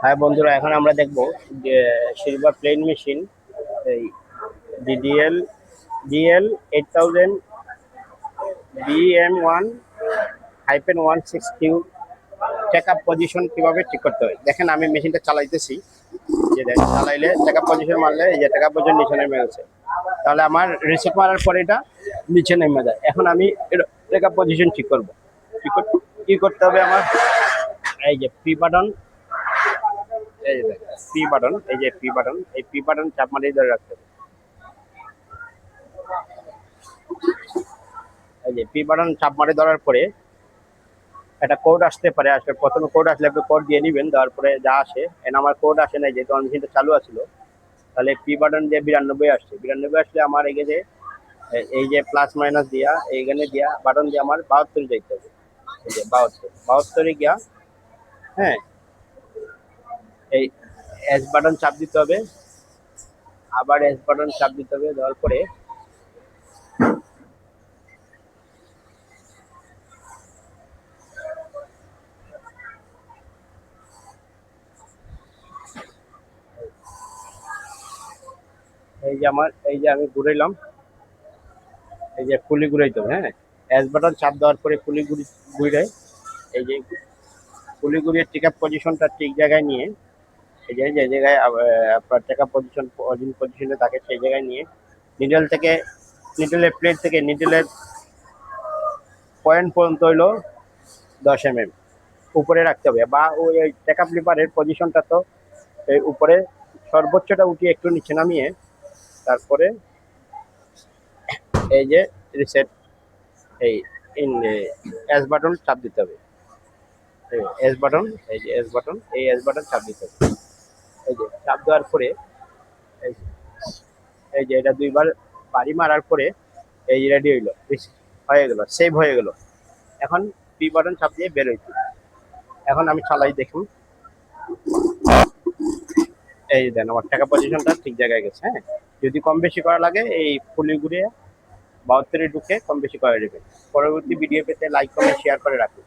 হ্যাঁ বন্ধুরা, এখন আমরা দেখব যে সিলভার প্লেন মেশিন এই DDL DL 8000 BM1-16Q check up position কিভাবে ঠিক করতে হয়। দেখেন আমি মেশিনটা চালাইতেছি, যে দেখেন চালাইলে চেক আপ পজিশন মারলে এই যে চেক আপ পজিশন নিচে নেমে গেছে, তাহলে আমার রিসেট মারার পরে এটা নিচে নেমে যায়। এখন আমি চেক আপ পজিশন ঠিক করবো। কি করতে হবে আমার, এই যে পি বাটন, এই যে পি বাটন, এই যে পি বাটন, এই পি বাটন চাপ মারিয়ে ধরে রাখতে হবে। এই যে পি বাটন চাপ মারিয়ে ধরার পরে একটা কোড আসতে পারে, আসলে প্রথমে কোড আসলে আপনি কোড দিয়ে নেবেন, দেওয়ার পরে যা আসে। এন্ড আমার কোড আসে নাই, যেহেতু আমার মেশিনটা চালু আছিল, তাহলে পি বাটন দিয়ে 92 আসছে। 92 আসলে আমার এই যে প্লাস মাইনাস দিয়া এইখানে দিয়া বাটন দিয়ে আমার 72 যাইতে হবে। এই যে 72 গিয়া, হ্যাঁ, এই এস বাটন চাপ দিতে হবে, আবার এস বাটন চাপ দিতে হবে। দেওয়ার পরে এই যে আমি ঘুরাইলাম, এই যে পুলি ঘুরাইতে হবে। হ্যাঁ, এস বাটন চাপ দেওয়ার পরে পুলি ঘুরে, এই যে পুলি ঘুরিয়ে টেক আপ পজিশনটা ঠিক জায়গায় নিয়ে, এই যে যে জায়গায় আপনার টেক আপ পজিশনে থাকে সেই জায়গায় নিয়ে নিডল থেকে, নিডলের প্লেট থেকে নিডলের পয়েন্ট পর্যন্ত হইলো 10 mm উপরে রাখতে হবে, বা ওই টেক আপ লিভারের পজিশনটা তো এই উপরে সর্বোচ্চটা উঠিয়ে একটু নিচে নামিয়ে, তারপরে এই যে রিসেট, এই ইন এস বাটন চাপ দিতে হবে। এস বাটন, এই যে এস বাটন, এই এস বাটন চাপ দিতে হবে। এই যে চাপ দেওয়ার পরে এই এই যে এটা দুইবার বাড়ি মারার পরে এই যে রেডি হইলো, হয়ে গেল, সেভ হয়ে গেল। এখন পি বাটন চাপ দিয়ে বের হইতে। এখন আমি চালাই দেখুন, এই যে দেন আমার টাকা পজিশনটা ঠিক জায়গায় গেছে। হ্যাঁ, যদি কম বেশি করা লাগে এই ফুলি ঘুরিয়ে 72 ঢুকে কম বেশি করে দেবেন। পরবর্তী ভিডিও পেতে লাইক কমেন্ট শেয়ার করে রাখুন।